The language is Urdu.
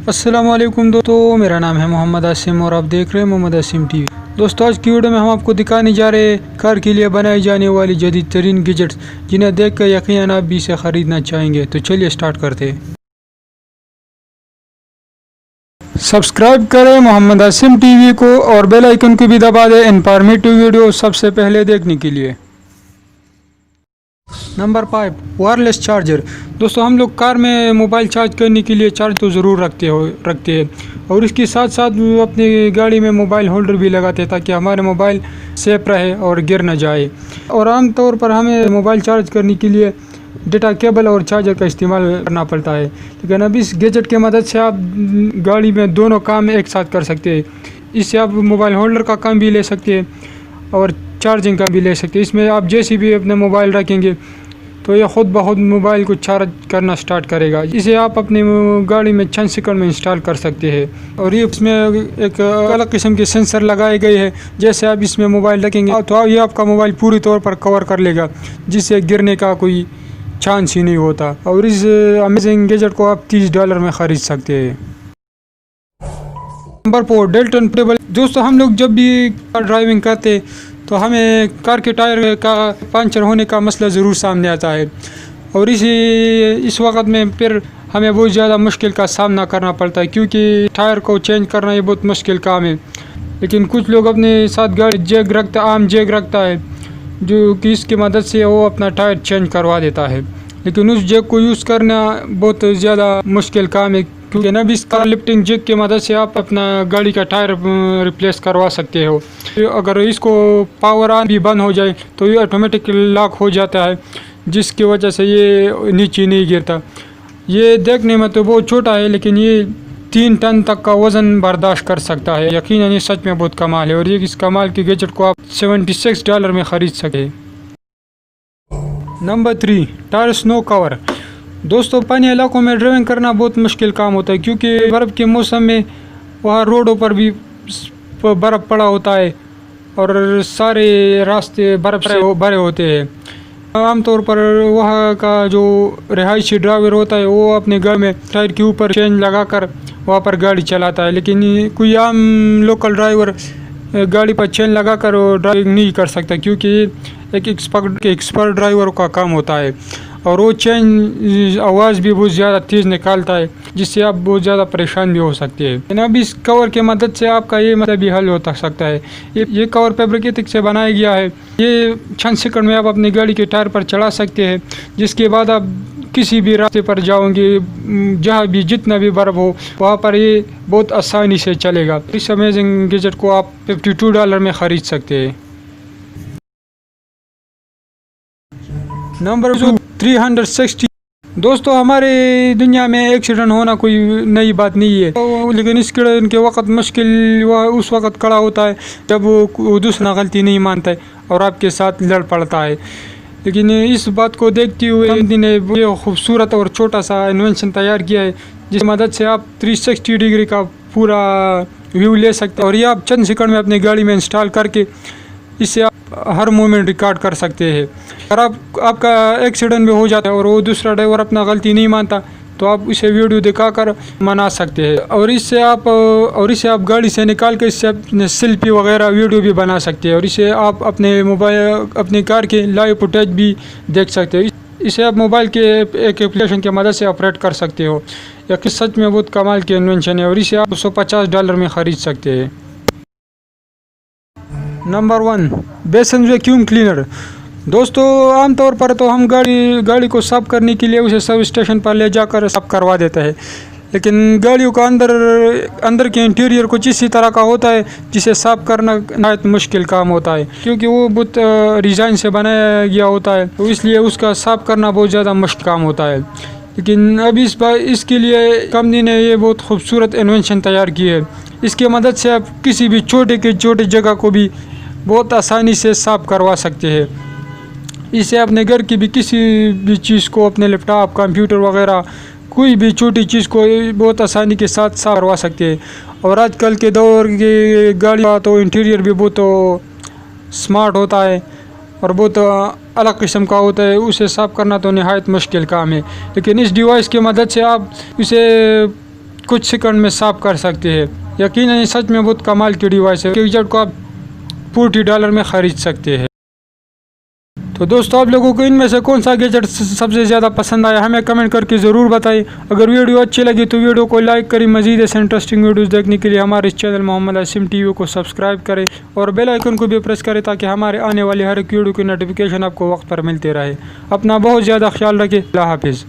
السلام علیکم دوستو، میرا نام ہے محمد آسم اور آپ دیکھ رہے ہیں محمد آسم ٹی وی۔ دوستو آج کی ویڈیو میں ہم آپ کو دکھانے جا رہے ہیں کار کے لیے بنائی جانے والی جدید ترین گیجٹس، جنہیں دیکھ کر یقیناً آپ بھی اسے خریدنا چاہیں گے۔ تو چلیے سٹارٹ کرتے ہیں۔ سبسکرائب کریں محمد آسم ٹی وی کو اور بیل آئیکن کو بھی دبا دیں انفارمیٹیو ویڈیو سب سے پہلے دیکھنے کے لیے۔ Number 5، wireless charger. دوستو ہم لوگ کار میں موبائل چارج کرنے کے لیے چارج تو ضرور رکھتے ہیں اور اس کے ساتھ ساتھ اپنی گاڑی میں موبائل ہولڈر بھی لگاتے ہیں تاکہ ہمارے موبائل سیف رہے اور گر نہ جائے۔ اور عام طور پر ہمیں موبائل چارج کرنے کے لیے ڈیٹا کیبل اور چارجر کا استعمال کرنا پڑتا ہے، لیکن اب اس گیجٹ کی مدد سے آپ گاڑی میں دونوں کام ایک ساتھ کر سکتے ہیں۔ اس سے آپ موبائل ہولڈر کا کام بھی لے سکتے ہیں اور چارجنگ کا بھی لے سکتے ہیں۔ اس میں آپ جیسے بھی اپنے موبائل رکھیں گے تو یہ خود بخود موبائل کو چارج کرنا سٹارٹ کرے گا۔ اسے آپ اپنی گاڑی میں چند سیکنڈ میں انسٹال کر سکتے ہیں اور یہ اس میں ایک الگ قسم کے سینسر لگائے گئے ہیں۔ جیسے آپ اس میں موبائل رکھیں گے تو یہ آپ کا موبائل پوری طور پر کور کر لے گا، جس سے گرنے کا کوئی چانس ہی نہیں ہوتا۔ اور اس امیزنگ گیجٹ کو آپ $30 میں خرید سکتے ہیں۔ نمبر 4، ڈیلٹن ٹیبل۔ دوستو ہم لوگ جب بھی ڈرائیونگ کرتے تو ہمیں کار کے ٹائر کا پنچر ہونے کا مسئلہ ضرور سامنے آتا ہے اور اس وقت میں پھر ہمیں بہت زیادہ مشکل کا سامنا کرنا پڑتا ہے، کیونکہ ٹائر کو چینج کرنا یہ بہت مشکل کام ہے۔ لیکن کچھ لوگ اپنے ساتھ گاڑی عام جیک رکھتا ہے، جو کہ اس کی مدد سے وہ اپنا ٹائر چینج کروا دیتا ہے، لیکن اس جیک کو یوز کرنا بہت زیادہ مشکل کام ہے، کیونکہ نا بھی اس کا لفٹنگ جیک کی مدد سے آپ اپنا گاڑی کا ٹائر ریپلیس کروا سکتے ہو۔ اگر اس کو پاور آن بھی بند ہو جائے تو یہ آٹومیٹک لاک ہو جاتا ہے، جس کی وجہ سے یہ نیچے نہیں گرتا۔ یہ دیکھنے میں تو بہت چھوٹا ہے، لیکن یہ 3 ٹن تک کا وزن برداشت کر سکتا ہے۔ یقیناً یہ سچ میں بہت کمال ہے اور یہ اس کمال کے گیجٹ کو آپ $76 میں خرید سکتے ہیں۔ نمبر 3، ٹائر سنو کور۔ دوستو پانی علاقوں میں ڈرائیونگ کرنا بہت مشکل کام ہوتا ہے، کیونکہ برف کے موسم میں وہاں روڈوں پر بھی برف پڑا ہوتا ہے اور سارے راستے برف سے بھرے ہوتے ہیں۔ عام طور پر وہاں کا جو رہائشی ڈرائیور ہوتا ہے وہ اپنے گاڑی میں ٹائر کے اوپر چین لگا کر وہاں پر گاڑی چلاتا ہے، لیکن کوئی عام لوکل ڈرائیور گاڑی پر چین لگا کر ڈرائیونگ نہیں کر سکتا، کیونکہ ایک ایکسپرٹ ڈرائیور کا کام ہوتا ہے اور وہ چین آواز بھی بہت زیادہ تیز نکالتا ہے، جس سے آپ بہت زیادہ پریشان بھی ہو سکتے ہیں۔ اب اس کور کی مدد سے آپ کا یہ مسئلہ بھی حل ہو سکتا ہے۔ یہ کور فیبریکیٹک سے بنایا گیا ہے۔ یہ چند سیکنڈ میں آپ اپنی گاڑی کے ٹائر پر چلا سکتے ہیں، جس کے بعد آپ کسی بھی راستے پر جاؤں گے، جہاں بھی جتنا بھی برف ہو وہاں پر یہ بہت آسانی سے چلے گا۔ اس امیزنگ گیجٹ کو آپ $52 میں خرید سکتے ہیں۔ نمبر 2، 360۔ دوستو ہمارے دنیا میں ایکسیڈنٹ ہونا کوئی نئی بات نہیں ہے، لیکن اس کے وقت مشکل اس وقت کھڑا ہوتا ہے جب وہ دوسرا غلطی نہیں مانتا ہے اور آپ کے ساتھ لڑ پڑتا ہے۔ لیکن اس بات کو دیکھتے ہوئے کمپنی نے یہ خوبصورت اور چھوٹا سا انوینشن تیار کیا ہے، جس کی مدد سے آپ 360 ڈگری کا پورا ویو لے سکتے ہیں اور یہ آپ چند سیکنڈ میں اپنی گاڑی میں انسٹال کر کے اس سے آپ ہر مومنٹ ریکارڈ کر سکتے ہیں۔ اگر آپ کا ایکسیڈنٹ بھی ہو جاتا ہے اور وہ دوسرا ڈرائیور اپنا غلطی نہیں مانتا تو آپ اسے ویڈیو دکھا کر منا سکتے ہیں اور اس سے آپ گاڑی سے نکال کے اس سے اپنے سیلفی وغیرہ ویڈیو بھی بنا سکتے ہیں اور اسے آپ اپنے کار کے لائیو فوٹیج بھی دیکھ سکتے ہیں۔ اسے آپ موبائل کے ایک اپلیکیشن کی مدد سے آپریٹ کر سکتے ہو۔ یہ سچ میں بہت کمال کی انوینشن ہے اور اسے آپ $150 میں خرید سکتے ہیں۔ نمبر 1، بیسن ویکیوم کلینر۔ دوستو عام طور پر تو ہم گاڑی کو صاف کرنے کے لیے اسے سب اسٹیشن پر لے جا کر صاف کروا دیتے ہیں، لیکن گاڑیوں کا اندر کے انٹیریئر کچھ اسی طرح کا ہوتا ہے جسے صاف کرنا نہایت مشکل کام ہوتا ہے، کیونکہ وہ بہت ڈیزائن سے بنایا گیا ہوتا ہے، تو اس لیے اس کا صاف کرنا بہت زیادہ مشکل کام ہوتا ہے۔ لیکن اب اس کے لیے کمپنی نے یہ بہت خوبصورت انوینشن تیار کی ہے۔ اس کی مدد سے آپ کسی بھی چھوٹے جگہ کو بھی بہت آسانی سے صاف کروا سکتے ہیں۔ اسے اپنے گھر کی بھی کسی بھی چیز کو، اپنے لیپ ٹاپ، کمپیوٹر وغیرہ کوئی بھی چھوٹی چیز کو بہت آسانی کے ساتھ صاف کروا سکتے ہیں۔ اور آج کل کے دور کی گاڑی کا تو انٹیریئر بھی بہت سمارٹ ہوتا ہے اور بہت الگ قسم کا ہوتا ہے، اسے صاف کرنا تو نہایت مشکل کام ہے، لیکن اس ڈیوائس کی مدد سے آپ اسے کچھ سیکنڈ میں صاف کر سکتے ہیں۔ یقیناً یہ سچ میں بہت کمال کی ڈیوائس ہے، گیجٹ کو آپ $40 میں خرید سکتے ہیں۔ تو دوستو آپ لوگوں کو ان میں سے کون سا گیجٹ سب سے زیادہ پسند آیا ہمیں کمنٹ کر کے ضرور بتائیں۔ اگر ویڈیو اچھی لگی تو ویڈیو کو لائک کریں۔ مزید ایسے انٹرسٹنگ ویڈیوز دیکھنے کے لیے ہمارے اس channel Muhammad Asim T V کو سبسکرائب کریں اور بیل آئیکن کو بھی پریس کریں تاکہ ہمارے آنے والی ہر ایک ویڈیو کی نوٹیفیکیشن آپ کو وقت پر ملتے رہے۔ اپنا بہت زیادہ خیال رکھیں۔ اللہ حافظ۔